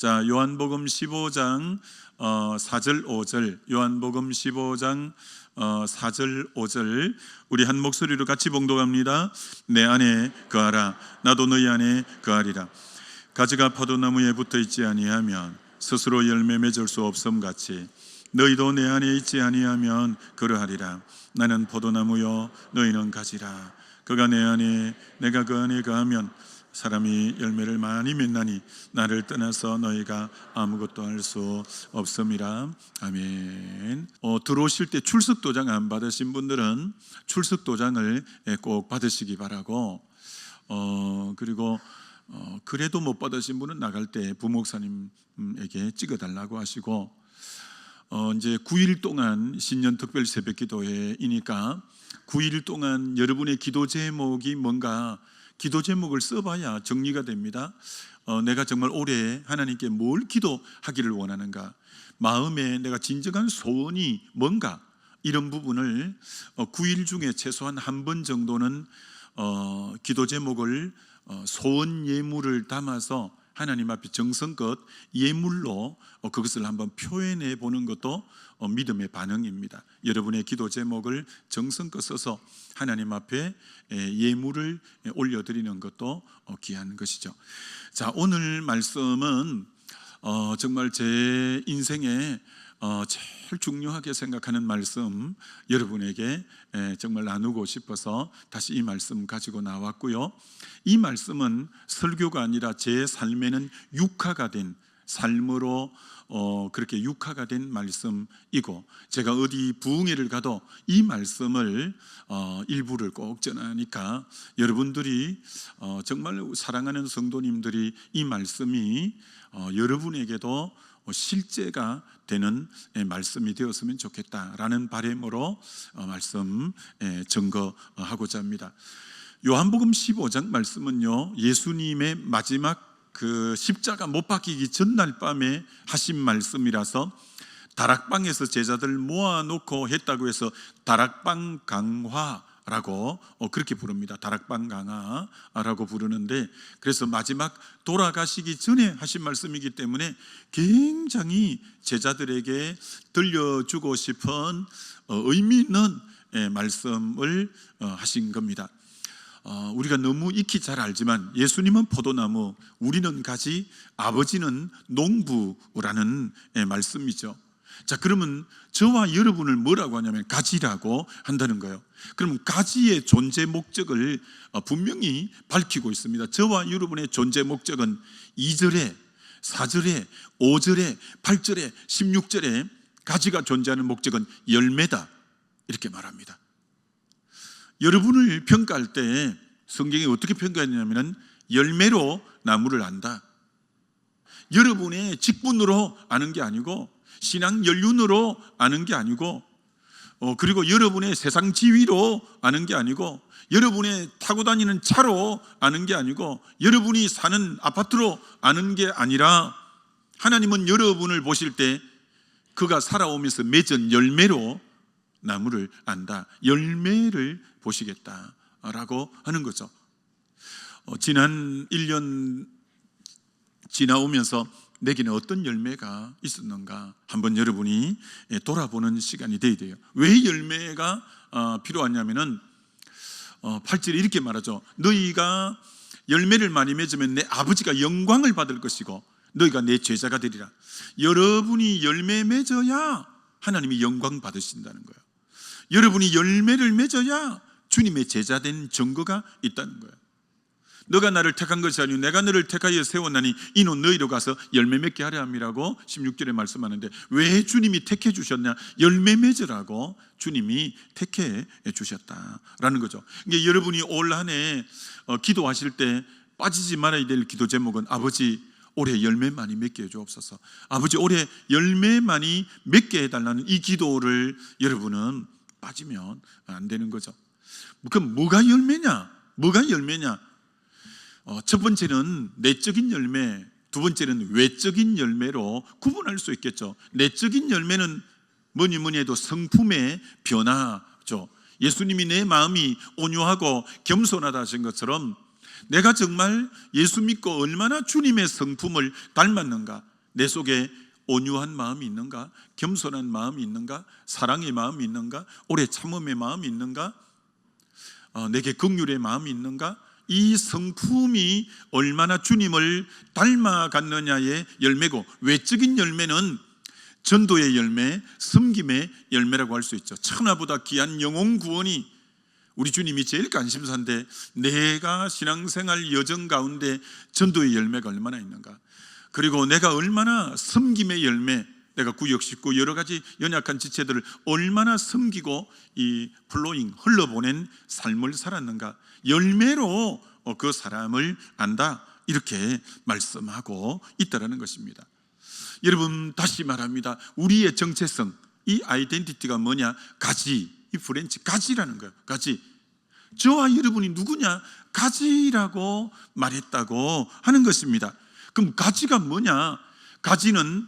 자, 요한복음 15장 4절 5절, 요한복음 15장 4절 5절 우리 한 목소리로 같이 봉독합니다. 내 안에 거하라, 나도 너희 안에 거하리라. 가지가 포도나무에 붙어 있지 아니하면 스스로 열매 맺을 수 없음 같이 너희도 내 안에 있지 아니하면 그러하리라. 나는 포도나무요 너희는 가지라. 그가 내 안에 내가 그 안에 거하면 사람이 열매를 많이 맺나니 나를 떠나서 너희가 아무것도 할 수 없음이라. 아멘. 들어오실 때 출석도장 안 받으신 분들은 출석도장을 꼭 받으시기 바라고, 그리고 그래도 못 받으신 분은 나갈 때 부목사님에게 찍어달라고 하시고, 이제 9일 동안 신년 특별 새벽 기도회이니까 9일 동안 여러분의 기도 제목이 뭔가 기도 제목을 써봐야 정리가 됩니다. 내가 정말 올해 하나님께 뭘 기도하기를 원하는가, 마음에 내가 진정한 소원이 뭔가, 이런 부분을 9일 중에 최소한 한 번 정도는 기도 제목을 소원 예물을 담아서 하나님 앞에 정성껏 예물로 그것을 한번 표현해 보는 것도 믿음의 반응입니다. 여러분의 기도 제목을 정성껏 써서 하나님 앞에 예물을 올려드리는 것도 귀한 것이죠. 자, 오늘 말씀은 정말 제 인생에 제일 중요하게 생각하는 말씀, 여러분에게 정말 나누고 싶어서 다시 이 말씀 가지고 나왔고요. 이 말씀은 설교가 아니라 제 삶에는 육화가 된 삶으로 그렇게 육화가 된 말씀이고, 제가 어디 부흥회를 가도 이 말씀을 일부를 꼭 전하니까 여러분들이 정말 사랑하는 성도님들이 이 말씀이 여러분에게도 실제가 되는 말씀이 되었으면 좋겠다라는 바람으로 말씀 증거하고자 합니다. 요한복음 15장 말씀은요, 예수님의 마지막 그 십자가 못 박히기 전날 밤에 하신 말씀이라서 다락방에서 제자들 모아놓고 했다고 해서 다락방 강화라고 그렇게 부릅니다. 다락방 강화라고 부르는데, 그래서 마지막 돌아가시기 전에 하신 말씀이기 때문에 굉장히 제자들에게 들려주고 싶은 의미 있는 말씀을 하신 겁니다. 우리가 너무 익히 잘 알지만 예수님은 포도나무, 우리는 가지, 아버지는 농부라는 말씀이죠. 자, 그러면 저와 여러분을 뭐라고 하냐면 가지라고 한다는 거예요. 그럼 가지의 존재 목적을 분명히 밝히고 있습니다. 저와 여러분의 존재 목적은 2절에, 4절에, 5절에, 8절에, 16절에 가지가 존재하는 목적은 열매다, 이렇게 말합니다. 여러분을 평가할 때 성경이 어떻게 평가했냐면 열매로 나무를 안다. 여러분의 직분으로 아는 게 아니고, 신앙 연륜으로 아는 게 아니고, 그리고 여러분의 세상 지위로 아는 게 아니고, 여러분의 타고 다니는 차로 아는 게 아니고, 여러분이 사는 아파트로 아는 게 아니라, 하나님은 여러분을 보실 때 그가 살아오면서 맺은 열매로 나무를 안다. 열매를 보시겠다라고 하는 거죠. 지난 1년 지나오면서 내게는 어떤 열매가 있었는가 한번 여러분이 돌아보는 시간이 되어야 돼요. 왜 열매가 필요하냐면은 8절에 이렇게 말하죠. 너희가 열매를 많이 맺으면 내 아버지가 영광을 받을 것이고 너희가 내 제자가 되리라. 여러분이 열매 맺어야 하나님이 영광 받으신다는 거예요. 여러분이 열매를 맺어야 주님의 제자된 증거가 있다는 거예요. 너가 나를 택한 것이 아니오 내가 너를 택하여 세웠나니 이는 너희로 가서 열매 맺게 하려 함이라고 16절에 말씀하는데, 왜 주님이 택해 주셨냐? 열매 맺으라고 주님이 택해 주셨다라는 거죠. 그러니까 여러분이 올 한 해 기도하실 때 빠지지 말아야 될 기도 제목은 아버지 올해 열매 많이 맺게 해주옵소서. 아버지 올해 열매 많이 맺게 해달라는 이 기도를 여러분은 빠지면 안 되는 거죠. 그럼 뭐가 열매냐? 뭐가 열매냐? 첫 번째는 내적인 열매, 두 번째는 외적인 열매로 구분할 수 있겠죠. 내적인 열매는 뭐니 해도 성품의 변화죠. 예수님이 내 마음이 온유하고 겸손하다 하신 것처럼 내가 정말 예수 믿고 얼마나 주님의 성품을 닮았는가, 내 속에 온유한 마음이 있는가? 겸손한 마음이 있는가? 사랑의 마음이 있는가? 오래 참음의 마음이 있는가? 내게 긍휼의 마음이 있는가? 이 성품이 얼마나 주님을 닮아갔느냐의 열매고, 외적인 열매는 전도의 열매, 섬김의 열매라고 할 수 있죠. 천하보다 귀한 영혼 구원이 우리 주님이 제일 관심사인데, 내가 신앙생활 여정 가운데 전도의 열매가 얼마나 있는가, 그리고 내가 얼마나 섬김의 열매, 내가 구역식구 여러 가지 연약한 지체들을 얼마나 섬기고 이 플로잉 흘러보낸 삶을 살았는가, 열매로 그 사람을 안다, 이렇게 말씀하고 있다라는 것입니다. 여러분, 다시 말합니다. 우리의 정체성, 이 아이덴티티가 뭐냐? 가지, 이 프렌치 가지라는 거예요. 가지. 저와 여러분이 누구냐? 가지라고 말했다고 하는 것입니다. 그럼 가지가 뭐냐? 가지는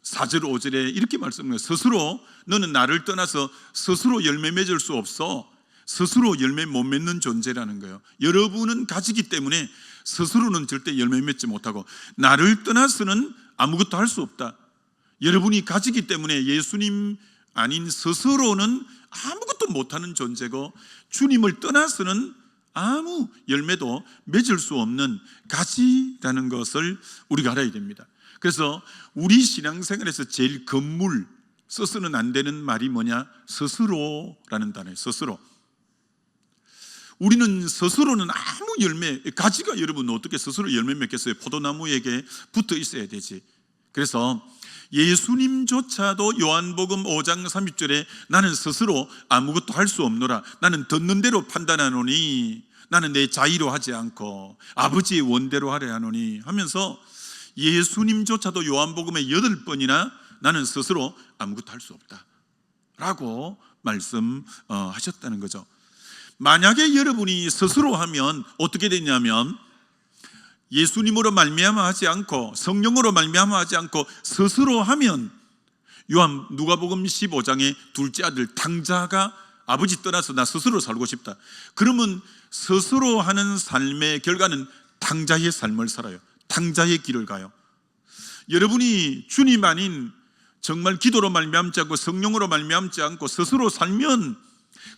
4절 5절에 이렇게 말씀해요. 스스로 너는 나를 떠나서 스스로 열매 맺을 수 없어. 스스로 열매 못 맺는 존재라는 거예요. 여러분은 가지기 때문에 스스로는 절대 열매 맺지 못하고, 나를 떠나서는 아무것도 할 수 없다. 여러분이 가지기 때문에 예수님 아닌 스스로는 아무것도 못하는 존재고, 주님을 떠나서는 아무 열매도 맺을 수 없는 가지라는 것을 우리가 알아야 됩니다. 그래서 우리 신앙생활에서 제일 건물, 써서는 안 되는 말이 뭐냐? 스스로라는 단어예요. 스스로. 우리는 스스로는 아무 열매, 가지가 여러분 어떻게 스스로 열매 맺겠어요? 포도나무에게 붙어 있어야 되지. 그래서 예수님조차도 요한복음 5장 30절에 나는 스스로 아무것도 할 수 없노라, 나는 듣는 대로 판단하노니, 나는 내 자의로 하지 않고 아버지의 원대로 하려 하노니 하면서, 예수님조차도 요한복음에 8번이나 나는 스스로 아무것도 할 수 없다 라고 말씀하셨다는 거죠. 만약에 여러분이 스스로 하면 어떻게 되냐면, 예수님으로 말미암아 하지 않고 성령으로 말미암아 하지 않고 스스로 하면, 누가복음 15장의 둘째 아들 당자가 아버지 떠나서 나 스스로 살고 싶다. 그러면 스스로 하는 삶의 결과는 당자의 삶을 살아요. 당자의 길을 가요. 여러분이 주님 아닌 정말 기도로 말미암지 않고 성령으로 말미암지 않고 스스로 살면,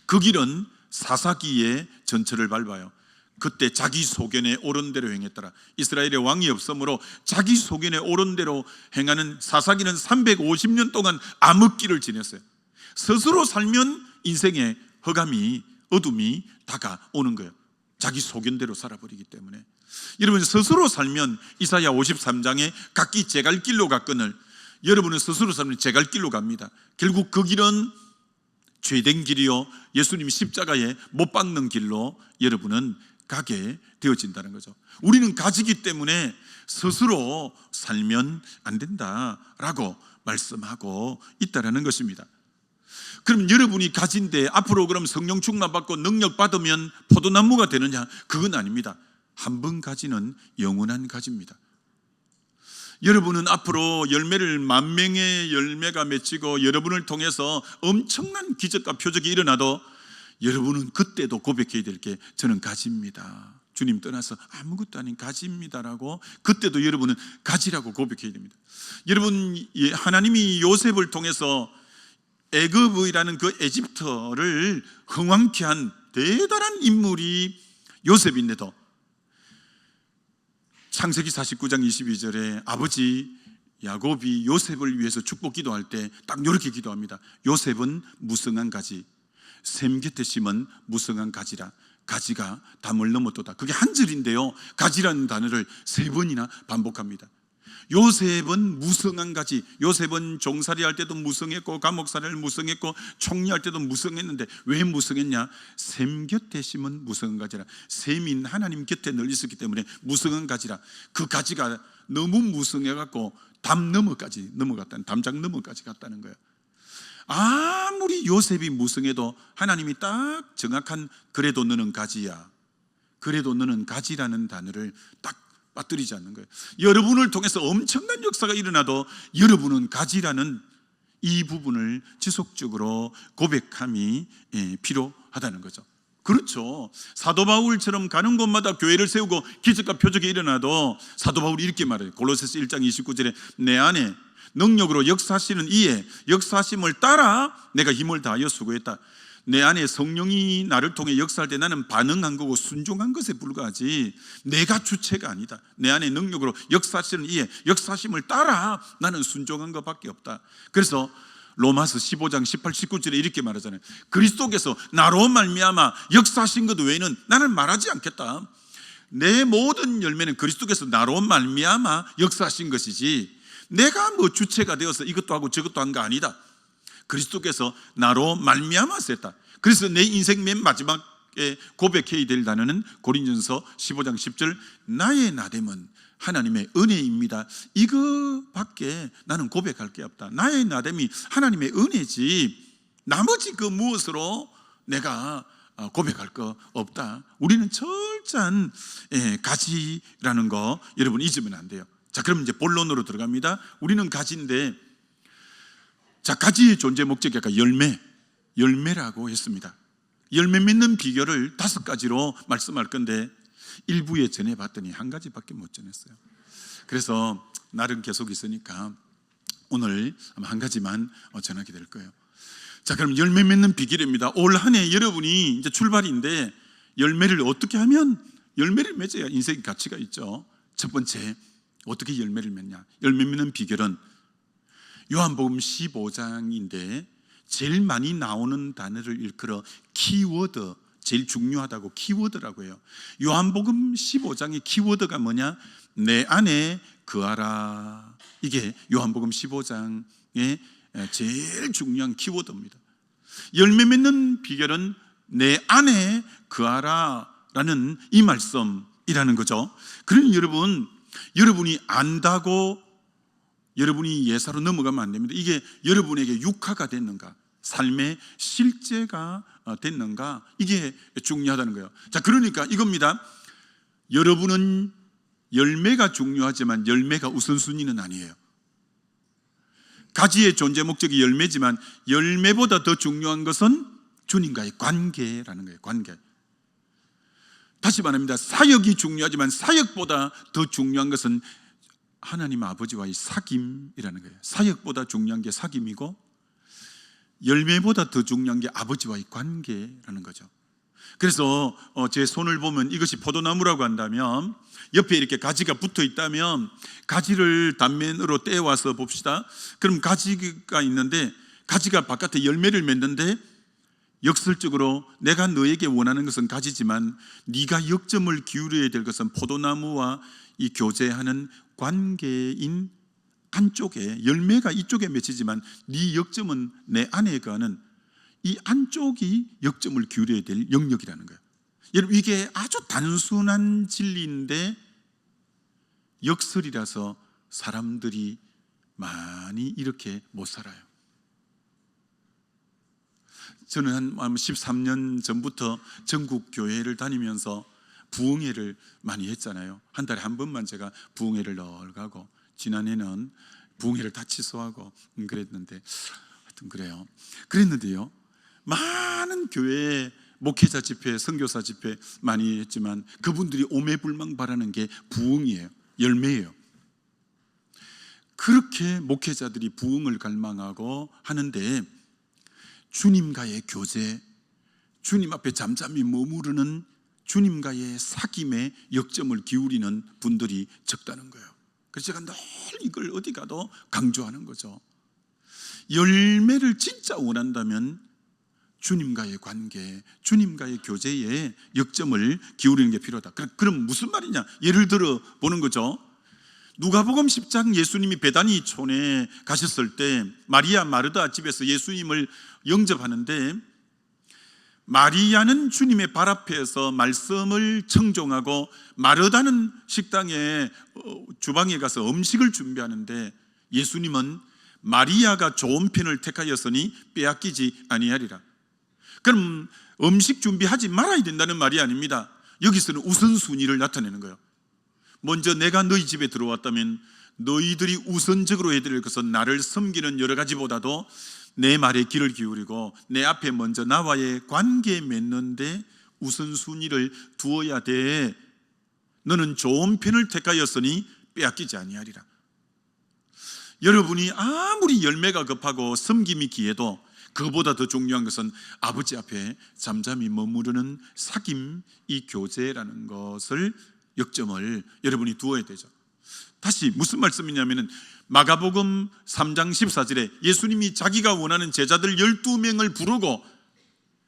그 길은 사사기의 전철을 밟아요. 그때 자기 소견에 옳은 대로 행했더라. 이스라엘에 왕이 없으므로 자기 소견에 옳은 대로 행하는 사사기는 350년 동안 암흑기를 지냈어요. 스스로 살면 인생에 허감이, 어둠이 다가오는 거예요. 자기 소견대로 살아버리기 때문에. 여러분, 스스로 살면 이사야 53장에 각기 제 갈 길로 갔거늘, 여러분은 스스로 살면 제 갈 길로 갑니다. 결국 그 길은 죄된 길이요, 예수님 십자가에 못 박는 길로 여러분은 가게 되어진다는 거죠. 우리는 가지기 때문에 스스로 살면 안 된다라고 말씀하고 있다라는 것입니다. 그럼 여러분이 가진데 앞으로 그럼 성령 충만 받고 능력 받으면 포도나무가 되느냐? 그건 아닙니다. 한 번 가지는 영원한 가지입니다. 여러분은 앞으로 열매를, 만 명의 열매가 맺히고 여러분을 통해서 엄청난 기적과 표적이 일어나도 여러분은 그때도 고백해야 될 게, 저는 가지입니다. 주님 떠나서 아무것도 아닌 가지입니다라고, 그때도 여러분은 가지라고 고백해야 됩니다. 여러분, 하나님이 요셉을 통해서 애굽이라는 그 에집트를 흥왕케 한 대단한 인물이 요셉인데도, 창세기 49장 22절에 아버지 야곱이 요셉을 위해서 축복 기도할 때 딱 이렇게 기도합니다. 요셉은 무성한 가지, 샘 곁에 심은 무성한 가지라. 가지가 담을 넘었도다. 그게 한 절인데요, 가지라는 단어를 3번이나 반복합니다. 요셉은 무성한 가지. 요셉은 종살이 할 때도 무성했고, 감옥살이를 무성했고, 총리할 때도 무성했는데 왜 무성했냐? 샘 곁에 심은 무성한 가지라. 샘인 하나님 곁에 늘 있었기 때문에 무성한 가지라. 그 가지가 너무 무성해갖고 담 너머까지 넘어갔다는, 담장 너머까지 갔다는 거예요. 아무리 요셉이 무성해도 하나님이 딱 정확한, 그래도 너는 가지야, 그래도 너는 가지라는 단어를 딱 빠뜨리지 않는 거예요. 여러분을 통해서 엄청난 역사가 일어나도 여러분은 가지라는 이 부분을 지속적으로 고백함이 필요하다는 거죠. 그렇죠. 사도 바울처럼 가는 곳마다 교회를 세우고 기적과 표적이 일어나도 사도 바울이 이렇게 말해요. 골로새서 1장 29절에 내 안에 능력으로 역사하시는 이에 역사하심을 따라 내가 힘을 다하여 수고했다. 내 안에 성령이 나를 통해 역사할 때 나는 반응한 거고 순종한 것에 불과하지 내가 주체가 아니다. 내 안에 능력으로 역사하시는 이에 역사하심을 따라 나는 순종한 것밖에 없다. 그래서 로마서 15장 18, 19절에 이렇게 말하잖아요. 그리스도께서 나로 말미암아 역사하신 것 외에는 나는 말하지 않겠다. 내 모든 열매는 그리스도께서 나로 말미암아 역사하신 것이지 내가 뭐 주체가 되어서 이것도 하고 저것도 한 거 아니다. 그리스도께서 나로 말미암아서 했다. 그래서 내 인생 맨 마지막에 고백해야 될 단어는 고린전서 15장 10절 나의 나됨은 하나님의 은혜입니다. 이거밖에 나는 고백할 게 없다. 나의 나됨이 하나님의 은혜지 나머지 그 무엇으로 내가 고백할 거 없다. 우리는 철저한 가지라는 거 여러분 잊으면 안 돼요. 자, 그럼 이제 본론으로 들어갑니다. 우리는 가지인데, 자, 가지의 존재 목적이 아까 열매라고 했습니다. 열매 맺는 비결을 5가지로 말씀할 건데 일부에 전해봤더니 한 가지밖에 못 전했어요. 그래서 날은 계속 있으니까 오늘 아마 한 가지만 전하게 될 거예요. 자, 그럼 열매 맺는 비결입니다. 올 한 해 여러분이 이제 출발인데 열매를 어떻게 하면 열매를 맺어야 인생 가치가 있죠. 첫 번째, 어떻게 열매를 맺냐? 열매 맺는 비결은 요한복음 15장인데 제일 많이 나오는 단어를 일컬어 키워드, 제일 중요하다고 키워드라고 해요. 요한복음 15장의 키워드가 뭐냐? 내 안에 거하라. 이게 요한복음 15장의 제일 중요한 키워드입니다. 열매 맺는 비결은 내 안에 거하라 라는 이 말씀이라는 거죠. 그러니 여러분이 안다고 여러분이 예사로 넘어가면 안 됩니다. 이게 여러분에게 육화가 됐는가, 삶의 실제가 됐는가, 이게 중요하다는 거예요. 자, 그러니까 이겁니다. 여러분은 열매가 중요하지만 열매가 우선순위는 아니에요. 가지의 존재 목적이 열매지만 열매보다 더 중요한 것은 주님과의 관계라는 거예요. 관계. 다시 말합니다. 사역이 중요하지만 사역보다 더 중요한 것은 하나님 아버지와의 사귐이라는 거예요. 사역보다 중요한 게 사귐이고 열매보다 더 중요한 게 아버지와의 관계라는 거죠. 그래서 제 손을 보면 이것이 포도나무라고 한다면 옆에 이렇게 가지가 붙어 있다면 가지를 단면으로 떼와서 봅시다. 그럼 가지가 있는데 가지가 바깥에 열매를 맺는데 역설적으로 내가 너에게 원하는 것은 가지지만 네가 역점을 기울여야 될 것은 포도나무와 이 교제하는 관계인 안쪽에, 열매가 이쪽에 맺히지만 네 역점은 내 안에 가는 이 안쪽이 역점을 기울여야 될 영역이라는 거예요. 여러분, 이게 아주 단순한 진리인데 역설이라서 사람들이 많이 이렇게 못 살아요. 저는 한 13년 전부터 전국 교회를 다니면서 부흥회를 많이 했잖아요. 한 달에 한 번만 제가 부흥회를 늘 가고, 지난해는 부흥회를 다 취소하고 그랬는데, 하여튼 그랬는데요, 많은 교회 목회자 집회, 선교사 집회 많이 했지만 그분들이 오매불망 바라는 게 부흥이에요. 열매예요. 그렇게 목회자들이 부흥을 갈망하고 하는데 주님과의 교제, 주님 앞에 잠잠히 머무르는 주님과의 사귐에 역점을 기울이는 분들이 적다는 거예요. 그래서 제가 늘 이걸 어디 가도 강조하는 거죠. 열매를 진짜 원한다면 주님과의 관계, 주님과의 교제에 역점을 기울이는 게 필요하다. 그럼 무슨 말이냐? 예를 들어 보는 거죠. 누가복음 10장 예수님이 베다니촌에 가셨을 때 마리아 마르다 집에서 예수님을 영접하는데 마리아는 주님의 발 앞에서 말씀을 청종하고 마르다는 식당에 주방에 가서 음식을 준비하는데 예수님은 마리아가 좋은 편을 택하였으니 빼앗기지 아니하리라. 그럼 음식 준비하지 말아야 된다는 말이 아닙니다. 여기서는 우선순위를 나타내는 거예요. 먼저 내가 너희 집에 들어왔다면 너희들이 우선적으로 해야 될 것은 나를 섬기는 여러 가지보다도 내 말에 귀를 기울이고 내 앞에 먼저 나와의 관계 맺는데 우선순위를 두어야 돼. 너는 좋은 편을 택하였으니 빼앗기지 아니하리라. 여러분이 아무리 열매가 급하고 섬김이 귀해도 그보다 더 중요한 것은 아버지 앞에 잠잠히 머무르는 사귐, 이 교제라는 것을 역점을 여러분이 두어야 되죠. 다시 무슨 말씀이냐면은 마가복음 3장 14절에 예수님이 자기가 원하는 제자들 12명을 부르고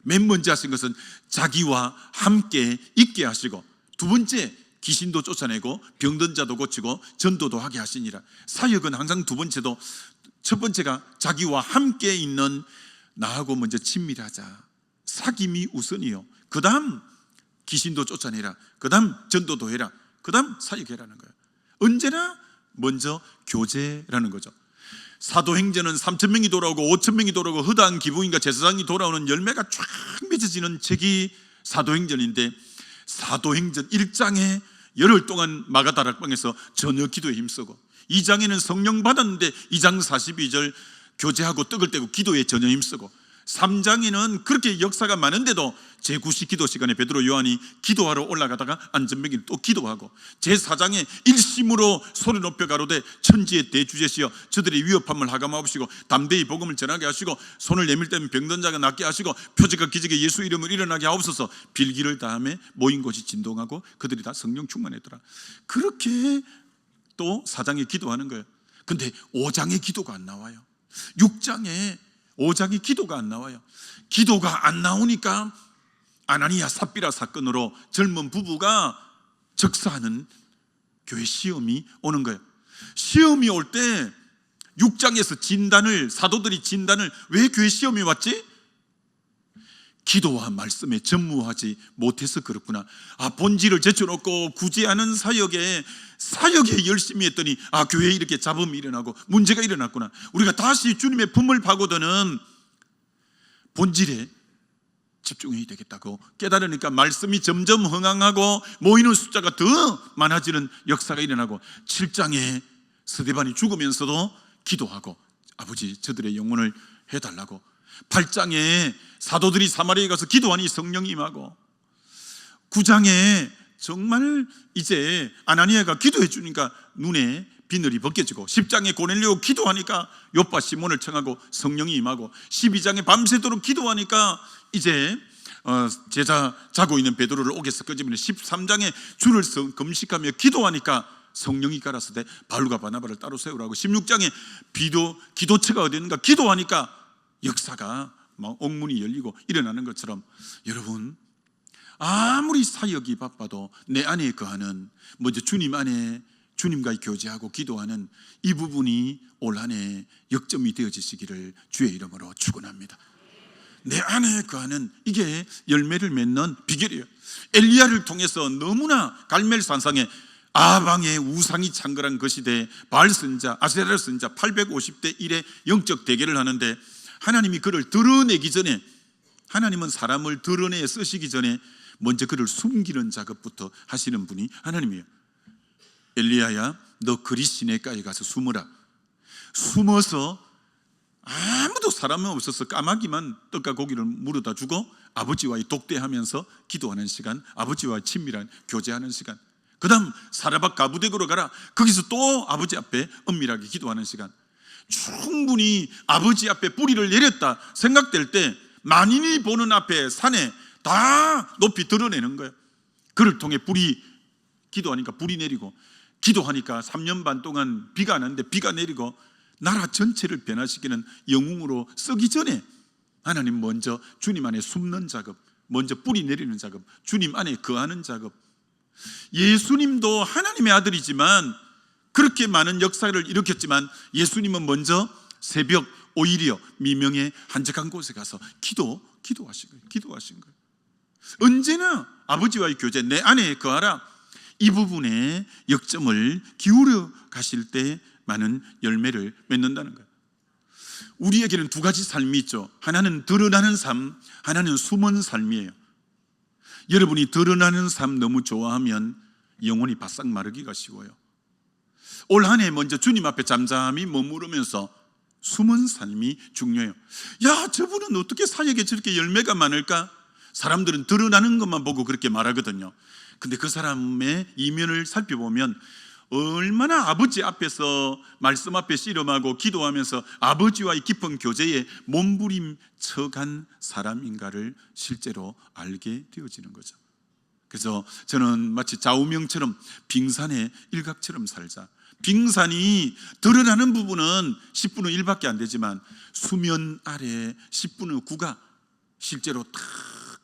맨 먼저 하신 것은 자기와 함께 있게 하시고, 두 번째 귀신도 쫓아내고 병든 자도 고치고 전도도 하게 하시니라. 사역은 항상 두 번째도, 첫 번째가 자기와 함께 있는 나하고 먼저 친밀하자, 사귐이 우선이요. 그 다음 귀신도 쫓아내라, 그 다음 전도도 해라, 그 다음 사역해라는 거예요. 언제나 먼저 교제라는 거죠. 사도행전은 3,000명이 돌아오고 5,000명이 돌아오고 허다한 기부인과 제사장이 돌아오는 열매가 쫙 맺어지는 책이 사도행전인데, 사도행전 1장에 열흘 동안 마가다락방에서 저녁 기도에 힘쓰고, 2장에는 성령 받았는데 2장 42절 교제하고 떡을 떼고 기도에 전혀 힘쓰고, 3장에는 그렇게 역사가 많은데도 제9시 기도 시간에 베드로 요한이 기도하러 올라가다가 안전병이 또 기도하고, 제4장에 일심으로 소리 높여 가로되 천지의 대주제시여 저들의 위협함을 하감하옵시고 담대히 복음을 전하게 하시고 손을 내밀 때면 병든 자가 낫게 하시고 표적과 기적의 예수 이름을 일어나게 하옵소서. 빌기를 다음에 모인 곳이 진동하고 그들이 다 성령 충만했더라. 그렇게 또 4장에 기도하는 거예요. 근데 5장에 기도가 안 나와요. 6장에 5장에 기도가 안 나와요. 기도가 안 나오니까 아나니아 삽비라 사건으로 젊은 부부가 적사하는 교회 시험이 오는 거예요. 시험이 올 때 6장에서 진단을, 사도들이 진단을, 왜 교회 시험이 왔지? 기도와 말씀에 전무하지 못해서 그렇구나. 본질을 제쳐놓고 구제하는 사역에 열심히 했더니 교회에 이렇게 잡음이 일어나고 문제가 일어났구나. 우리가 다시 주님의 품을 파고드는 본질에 집중해야 되겠다고 깨달으니까 말씀이 점점 흥황하고 모이는 숫자가 더 많아지는 역사가 일어나고, 7장에 스데반이 죽으면서도 기도하고 아버지 저들의 영혼을 해달라고, 8장에 사도들이 사마리아에 가서 기도하니 성령이 임하고, 9장에 정말 이제 아나니아가 기도해 주니까 눈에 비늘이 벗겨지고, 10장에 고넬료 기도하니까 요빠 시몬을 청하고 성령이 임하고, 12장에 밤새도록 기도하니까 이제 제자 자고 있는 베드로를 옥에서 끄집어내, 13장에 주를 금식하며 기도하니까 성령이 가라사대 바울과 바나바를 따로 세우라고, 16장에 기도처가 어디 있는가 기도하니까 역사가 막 옥문이 열리고 일어나는 것처럼, 여러분 아무리 사역이 바빠도 내 안에 거하는, 먼저 주님 안에 주님과 교제하고 기도하는 이 부분이 올 한해 역점이 되어지시기를 주의 이름으로 축원합니다. 내 안에 거하는 이게 열매를 맺는 비결이에요. 엘리야를 통해서 너무나 갈멜 산상에 아방의 우상이 창궐한 그 시대에 바알 선자, 아세라 선자 850대 1의 영적 대결을 하는데, 하나님이 그를 드러내기 전에, 하나님은 사람을 드러내 쓰시기 전에 먼저 그를 숨기는 작업부터 하시는 분이 하나님이에요. 엘리야야 너 그리 시내가에 가서 숨어라. 숨어서 아무도 사람이 없어서 까마귀만 떡과 고기를 물어다 주고 아버지와의 독대하면서 기도하는 시간, 아버지와 친밀한 교제하는 시간, 그 다음 사라밧 가부덱으로 가라. 거기서 또 아버지 앞에 은밀하게 기도하는 시간. 충분히 아버지 앞에 뿌리를 내렸다 생각될 때 만인이 보는 앞에 산에 다 높이 드러내는 거예요. 그를 통해 불이, 기도하니까 불이 내리고, 기도하니까 3년 반 동안 비가 안 왔는데 비가 내리고, 나라 전체를 변화시키는 영웅으로 쓰기 전에 하나님 먼저 주님 안에 숨는 작업, 먼저 뿌리 내리는 작업, 주님 안에 거하는 작업. 예수님도 하나님의 아들이지만 그렇게 많은 역사를 일으켰지만 예수님은 먼저 새벽 오히려 미명의 한적한 곳에 가서 기도하신 거예요. 언제나 아버지와의 교제, 내 안에 거하라, 이 부분에 역점을 기울여 가실 때 많은 열매를 맺는다는 거예요. 우리에게는 두 가지 삶이 있죠. 하나는 드러나는 삶, 하나는 숨은 삶이에요. 여러분이 드러나는 삶 너무 좋아하면 영혼이 바싹 마르기가 쉬워요. 올 한 해 먼저 주님 앞에 잠잠히 머무르면서 숨은 삶이 중요해요. 야, 저분은 어떻게 사역에 저렇게 열매가 많을까? 사람들은 드러나는 것만 보고 그렇게 말하거든요. 근데 그 사람의 이면을 살펴보면 얼마나 아버지 앞에서 말씀 앞에 씨름하고 기도하면서 아버지와의 깊은 교제에 몸부림쳐간 사람인가를 실제로 알게 되어지는 거죠. 그래서 저는 마치 좌우명처럼 빙산의 일각처럼 살자. 빙산이 드러나는 부분은 10분의 1밖에 안 되지만 수면 아래 10분의 9가 실제로 탁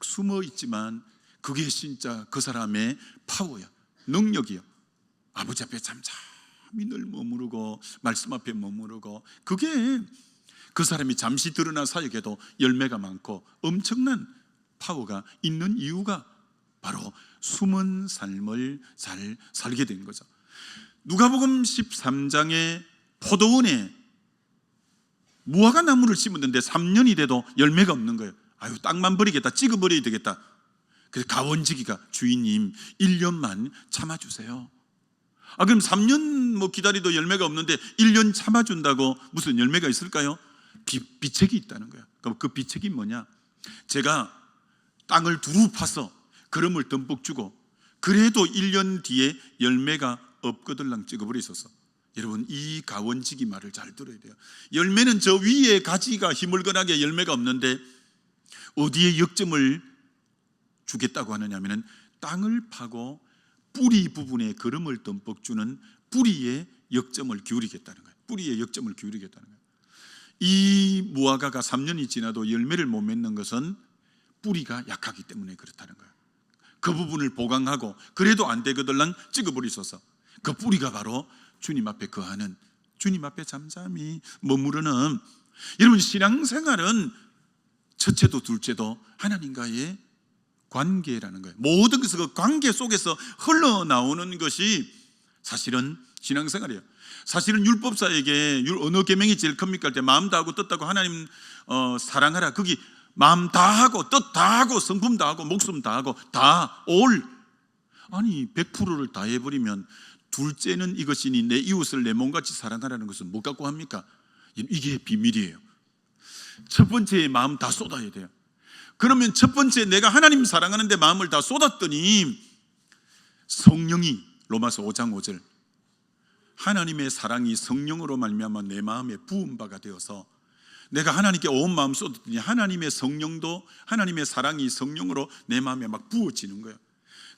숨어 있지만 그게 진짜 그 사람의 파워야, 능력이요. 아버지 앞에 잠잠히 늘 머무르고 말씀 앞에 머무르고, 그게 그 사람이 잠시 드러나 사역에도 열매가 많고 엄청난 파워가 있는 이유가 바로 숨은 삶을 잘 살게 된 거죠. 누가복음 13장에 포도원에 무화과 나무를 심었는데 3년이 돼도 열매가 없는 거예요. 아유, 땅만 버리겠다, 찍어버려야 되겠다. 그래서 가원지기가 주인님 1년만 참아주세요. 그럼 3년 기다리도 열매가 없는데 1년 참아준다고 무슨 열매가 있을까요? 비책이 있다는 거예요. 그럼 그 비책이 뭐냐? 제가 땅을 두루 파서 그름을 듬뿍 주고 그래도 1년 뒤에 열매가 없거들랑 찍어버리소서. 여러분, 이 가원지기 말을 잘 들어야 돼요. 열매는 저 위에 가지가 희물건하게 열매가 없는데 어디에 역점을 주겠다고 하느냐 하면 땅을 파고 뿌리 부분에 거름을 듬뿍 주는 뿌리에 역점을 기울이겠다는 거예요. 뿌리에 역점을 기울이겠다는 거예요. 이 무화과가 3년이 지나도 열매를 못 맺는 것은 뿌리가 약하기 때문에 그렇다는 거예요. 그 부분을 보강하고 그래도 안 되거들랑 찍어버리소서. 그 뿌리가 바로 주님 앞에 거하는, 주님 앞에 잠잠히 머무르는, 여러분 신앙생활은 첫째도 둘째도 하나님과의 관계라는 거예요. 모든 것을 그 관계 속에서 흘러나오는 것이 사실은 신앙생활이에요. 사실은 율법사에게 어느 계명이 제일 큽니까? 할 때 마음 다하고 뜻 다하고 하나님 사랑하라. 거기 마음 다하고 뜻 다하고 성품 다하고 목숨 다하고 다 올, 아니 100%를 다 해버리면 둘째는 이것이니 내 이웃을 내 몸같이 사랑하라는 것은 못 갖고 합니까? 이게 비밀이에요. 첫 번째 마음 다 쏟아야 돼요. 그러면 첫 번째 내가 하나님 사랑하는데 마음을 다 쏟았더니 성령이, 로마서 5장 5절, 하나님의 사랑이 성령으로 말미암아 내 마음에 부은 바가 되어서 내가 하나님께 온 마음 쏟았더니 하나님의 성령도, 하나님의 사랑이 성령으로 내 마음에 막 부어지는 거예요.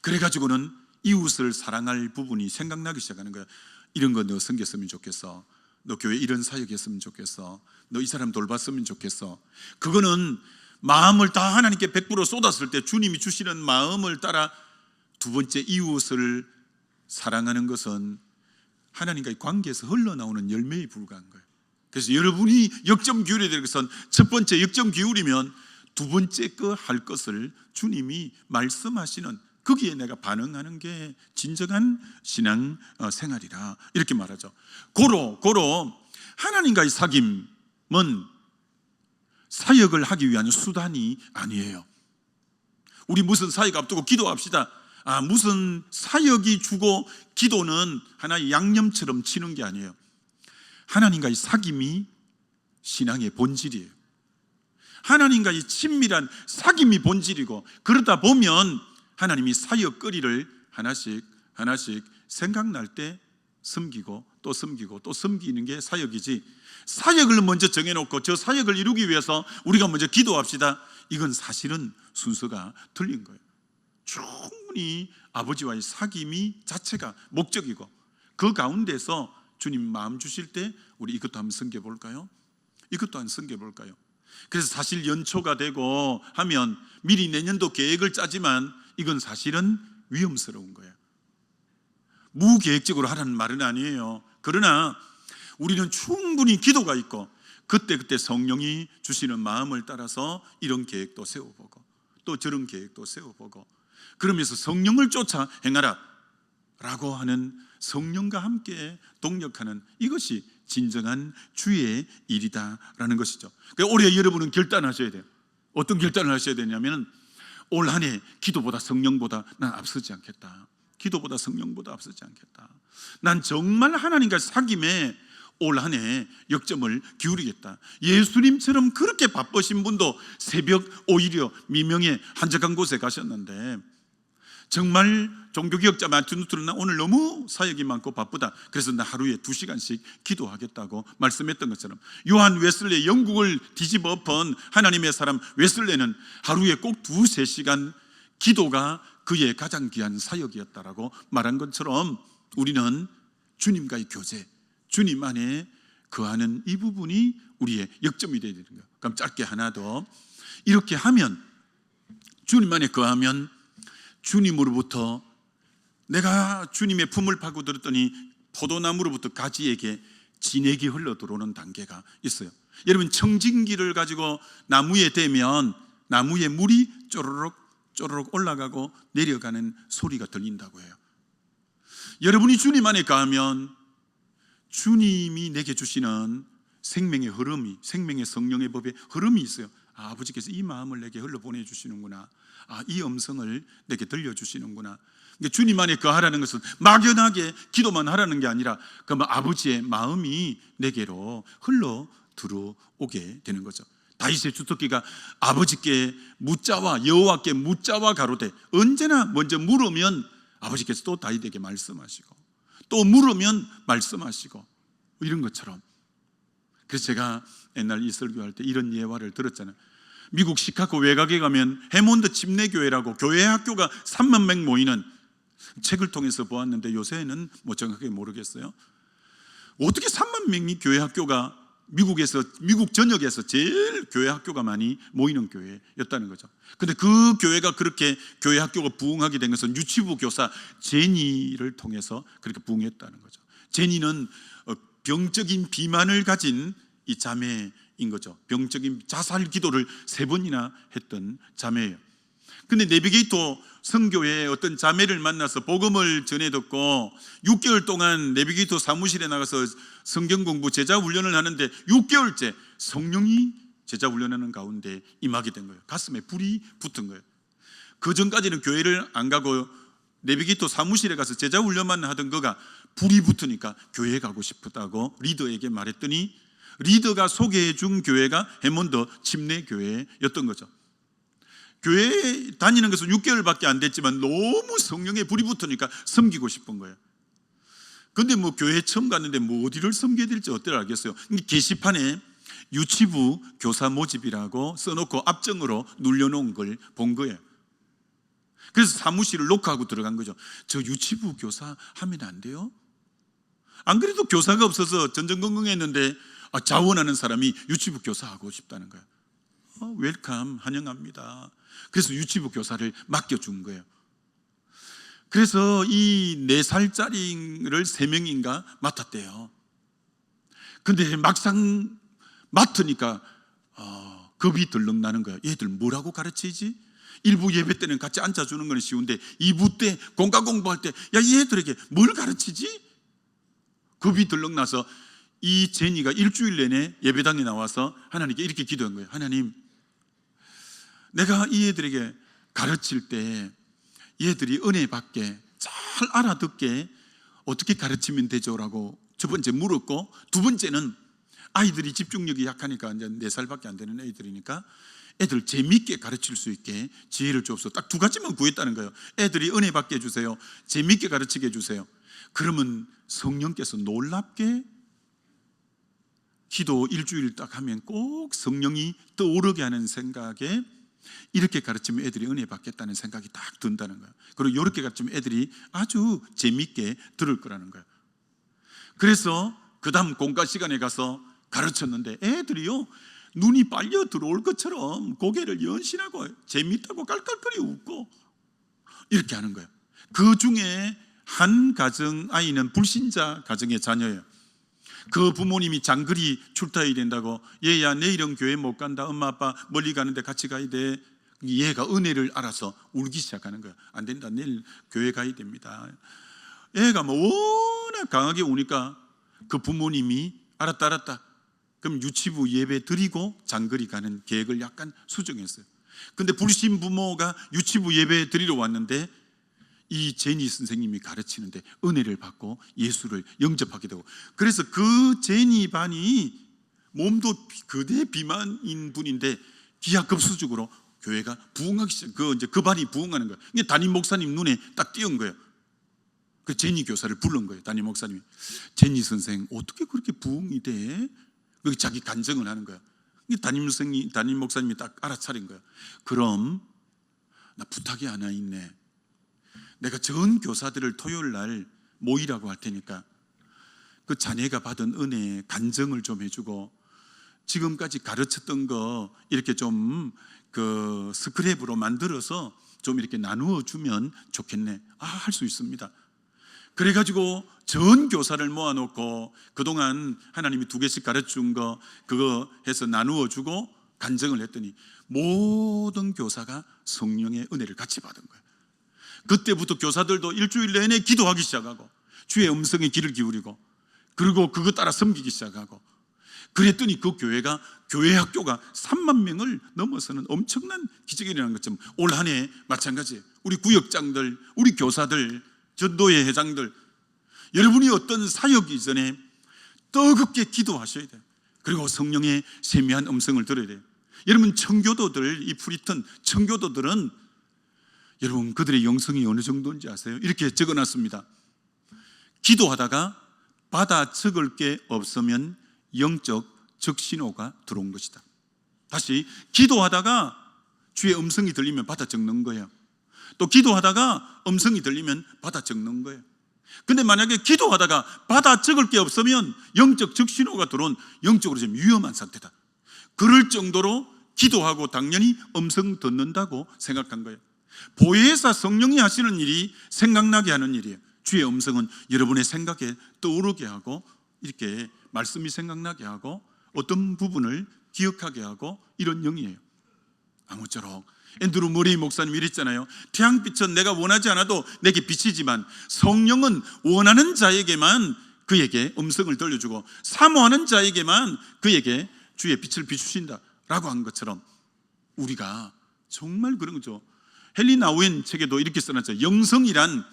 그래가지고는 이웃을 사랑할 부분이 생각나기 시작하는 거예요. 이런 거 너 섬겼으면 좋겠어. 너 교회 이런 사역했으면 좋겠어. 너 이 사람 돌봤으면 좋겠어. 그거는 마음을 다 하나님께 100% 쏟았을 때 주님이 주시는 마음을 따라 두 번째 이웃을 사랑하는 것은 하나님과의 관계에서 흘러나오는 열매에 불과한 거예요. 그래서 여러분이 역점 기울여야 될 것은 첫 번째 역점 기울이면 두 번째 거 할 것을 주님이 말씀하시는, 거기에 내가 반응하는 게 진정한 신앙 생활이라 이렇게 말하죠. 고로 하나님과의 사귐은 사역을 하기 위한 수단이 아니에요. 우리 무슨 사역 앞두고 기도합시다. 무슨 사역이 주고 기도는 하나의 양념처럼 치는 게 아니에요. 하나님과의 사귐이 신앙의 본질이에요. 하나님과의 친밀한 사귐이 본질이고, 그러다 보면 하나님이 사역거리를 하나씩 생각날 때 섬기고 또 섬기고 또 섬기는 게 사역이지, 사역을 먼저 정해놓고 저 사역을 이루기 위해서 우리가 먼저 기도합시다, 이건 사실은 순서가 틀린 거예요. 충분히 아버지와의 사귐이 자체가 목적이고, 그 가운데서 주님 마음 주실 때 우리 이것도 한번 섬겨볼까요? 이것도 한번 섬겨볼까요? 그래서 사실 연초가 되고 하면 미리 내년도 계획을 짜지만 이건 사실은 위험스러운 거예요. 무계획적으로 하라는 말은 아니에요. 그러나 우리는 충분히 기도가 있고 그때 성령이 주시는 마음을 따라서 이런 계획도 세워보고 또 저런 계획도 세워보고, 그러면서 성령을 쫓아 행하라 라고 하는, 성령과 함께 동력하는, 이것이 진정한 주의 일이다라는 것이죠. 그러니까 올해 여러분은 결단하셔야 돼요. 어떤 결단을 하셔야 되냐면, 올 한 해 기도보다 성령보다 난 앞서지 않겠다. 기도보다 성령보다 앞서지 않겠다. 난 정말 하나님과 사귐에 올 한 해 역점을 기울이겠다. 예수님처럼 그렇게 바쁘신 분도 새벽 오히려 미명에 한적한 곳에 가셨는데 정말 종교개혁자 마틴 루터는 오늘 너무 사역이 많고 바쁘다, 그래서 나 하루에 2시간씩 기도하겠다고 말씀했던 것처럼 요한 웨슬레, 영국을 뒤집어 엎은 하나님의 사람 웨슬레는 하루에 꼭 2-3시간 기도가 그의 가장 귀한 사역이었다라고 말한 것처럼 우리는 주님과의 교제, 주님 안에 거하는 이 부분이 우리의 역점이 되어야 되는 거예요. 그럼 짧게 하나 더, 이렇게 하면, 주님 안에 거하면 주님으로부터, 내가 주님의 품을 파고들었더니 포도나무로부터 가지에게 진액이 흘러 들어오는 단계가 있어요. 여러분, 청진기를 가지고 나무에 대면 나무에 물이 쪼르륵 쪼르륵 올라가고 내려가는 소리가 들린다고 해요. 여러분이 주님 안에 가면 주님이 내게 주시는 생명의 흐름이, 생명의 성령의 법의 흐름이 있어요. 아버지께서 이 마음을 내게 흘러 보내주시는구나, 이 음성을 내게 들려주시는구나. 그러니까 주님 안에 거하라는 것은 막연하게 기도만 하라는 게 아니라 그 아버지의 마음이 내게로 흘러 들어오게 되는 거죠. 다윗의 주토기가 아버지께 묻자와 여호와께 묻자와 가로되, 언제나 먼저 물으면 아버지께서 또 다윗에게 말씀하시고 또 물으면 말씀하시고, 이런 것처럼. 그래서 제가 옛날 이 설교할 때 이런 예화를 들었잖아요. 미국 시카고 외곽에 가면 해몬드 침례교회라고 교회 학교가 3만 명 모이는, 책을 통해서 보았는데 요새는 뭐 정확하게 모르겠어요. 어떻게 3만 명이 교회 학교가 미국 전역에서 제일 교회 학교가 많이 모이는 교회였다는 거죠. 근데 그 교회가 그렇게 교회 학교가 부흥하게 된 것은 유치부 교사 제니를 통해서 그렇게 부흥했다는 거죠. 제니는 병적인 비만을 가진 이 자매인 거죠. 병적인 자살 기도를 3번이나 했던 자매예요. 근데 내비게이터 선교회에 어떤 자매를 만나서 복음을 전해 듣고 6개월 동안 내비게이터 사무실에 나가서 성경 공부, 제자 훈련을 하는데 6개월째 성령이 제자 훈련하는 가운데 임하게 된 거예요. 가슴에 불이 붙은 거예요. 그 전까지는 교회를 안 가고 내비게이터 사무실에 가서 제자 훈련만 하던 그가 불이 붙으니까 교회 가고 싶다고 리더에게 말했더니 리더가 소개해 준 교회가 해몬드 침례교회였던 거죠. 교회 다니는 것은 6개월밖에 안 됐지만 너무 성령에 불이 붙으니까 섬기고 싶은 거예요. 근데 뭐 교회 처음 갔는데 뭐 어디를 섬겨야 될지 어떻게 알겠어요. 게시판에 유치부 교사 모집이라고 써놓고 앞정으로 눌려놓은 걸 본 거예요. 그래서 사무실을 녹화하고 들어간 거죠. 저 유치부 교사 하면 안 돼요? 안 그래도 교사가 없어서 전전긍긍했는데 자원하는 사람이 유치부 교사 하고 싶다는 거예요. 웰컴, 환영합니다. 그래서 유치부 교사를 맡겨준 거예요. 그래서 이 4살짜리를 3명인가 맡았대요. 근데 막상 맡으니까 겁이 들렁 나는 거예요. 얘들 뭐라고 가르치지? 1부 예배 때는 같이 앉아주는 건 쉬운데 2부 때 공과 공부할 때 얘들에게 뭘 가르치지? 겁이 들렁 나서 이 제니가 일주일 내내 예배당에 나와서 하나님께 이렇게 기도한 거예요. 하나님, 내가 이 애들에게 가르칠 때 얘들이 은혜 받게, 잘 알아듣게 어떻게 가르치면 되죠? 라고 첫 번째 물었고, 두 번째는 아이들이 집중력이 약하니까 이제 4살밖에 안 되는 애들이니까 애들 재밌게 가르칠 수 있게 지혜를 주옵소서. 딱 2가지만 구했다는 거예요. 애들이 은혜 받게 해주세요, 재밌게 가르치게 해주세요. 그러면 성령께서 놀랍게 기도 일주일 딱 하면 꼭 성령이 떠오르게 하는 생각에 이렇게 가르치면 애들이 은혜 받겠다는 생각이 딱 든다는 거예요. 그리고 이렇게 가르치면 애들이 아주 재밌게 들을 거라는 거예요. 그래서 그 다음 공과 시간에 가서 가르쳤는데 애들이요, 눈이 빨려 들어올 것처럼 고개를 연신하고 재밌다고 깔깔거리 웃고 이렇게 하는 거예요. 그 중에 한 가정 아이는 불신자 가정의 자녀예요. 그 부모님이 장거리 출타해야 된다고, 얘야 내일은 교회 못 간다, 엄마 아빠 멀리 가는데 같이 가야 돼. 얘가 은혜를 알아서 울기 시작하는 거야. 안 된다, 내일 교회 가야 됩니다. 애가 뭐 워낙 강하게 우니까 그 부모님이 알았다 그럼 유치부 예배 드리고 장거리 가는 계획을 약간 수정했어요. 근데 불신 부모가 유치부 예배 드리러 왔는데 이 제니 선생님이 가르치는데 은혜를 받고 예수를 영접하게 되고, 그래서 그 제니 반이 몸도 거대 비만인 분인데 기하급수적으로 교회가 부흥하기 시작. 그 반이 부흥하는 거예요. 이게 담임 목사님 눈에 딱 띄운 거예요. 그 제니 교사를 부른 거예요. 담임 목사님이, 제니 선생 어떻게 그렇게 부흥이 돼? 그렇게 자기 간증을 하는 거예요. 담임 목사님이 딱 알아차린 거예요. 그럼 나 부탁이 하나 있네. 내가 전 교사들을 토요일 날 모이라고 할 테니까 그 자네가 받은 은혜에 간증을 좀 해주고, 지금까지 가르쳤던 거 이렇게 좀 그 스크랩으로 만들어서 좀 이렇게 나누어 주면 좋겠네. 할 수 있습니다. 그래가지고 전 교사를 모아놓고 그동안 하나님이 2개씩 가르쳐준 거 그거 해서 나누어 주고 간증을 했더니 모든 교사가 성령의 은혜를 같이 받은 거예요. 그때부터 교사들도 일주일 내내 기도하기 시작하고 주의 음성에 귀를 기울이고, 그리고 그거 따라 섬기기 시작하고, 그랬더니 그 교회가, 교회 학교가 3만 명을 넘어서는 엄청난 기적이 일어난 것처럼 올 한 해 마찬가지예요. 우리 구역장들, 우리 교사들, 전도회 회장들, 여러분이 어떤 사역 이전에 뜨겁게 기도하셔야 돼요. 그리고 성령의 세미한 음성을 들어야 돼요. 여러분 청교도들, 이 프리턴 청교도들은 여러분 그들의 영성이 어느 정도인지 아세요? 이렇게 적어놨습니다. 기도하다가 받아 적을 게 없으면 영적 적신호가 들어온 것이다. 다시, 기도하다가 주의 음성이 들리면 받아 적는 거예요. 또 기도하다가 음성이 들리면 받아 적는 거예요. 근데 만약에 기도하다가 받아 적을 게 없으면 영적 적신호가 들어온, 영적으로 좀 위험한 상태다. 그럴 정도로 기도하고 당연히 음성 듣는다고 생각한 거예요. 보혜사 성령이 하시는 일이 생각나게 하는 일이에요. 주의 음성은 여러분의 생각에 떠오르게 하고, 이렇게 말씀이 생각나게 하고, 어떤 부분을 기억하게 하고, 이런 영이에요. 아무쪼록 앤드루 머레이 목사님이 이랬잖아요. 태양빛은 내가 원하지 않아도 내게 비치지만 성령은 원하는 자에게만 그에게 음성을 들려주고 사모하는 자에게만 그에게 주의 빛을 비추신다 라고 한 것처럼, 우리가 정말 그런 거죠. 헨리 나우엔 책에도 이렇게 써놨죠. 영성이란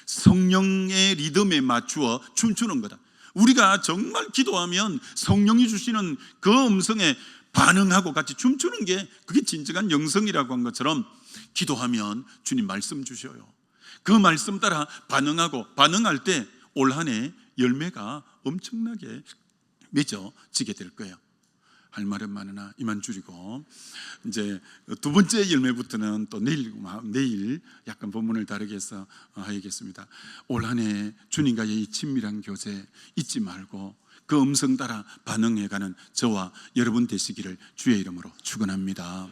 성령의 리듬에 맞추어 춤추는 거다. 우리가 정말 기도하면 성령이 주시는 그 음성에 반응하고 같이 춤추는 게 그게 진정한 영성이라고 한 것처럼, 기도하면 주님 말씀 주셔요. 그 말씀 따라 반응하고, 반응할 때 올 한 해 열매가 엄청나게 맺어지게 될 거예요. 할 말은 많으나 이만 줄이고, 이제 2번째 열매부터는 또 내일 약간 본문을 다르게 해서 하겠습니다. 올 한 해 주님과의 이 친밀한 교제 잊지 말고 그 음성 따라 반응해가는 저와 여러분 되시기를 주의 이름으로 축원합니다.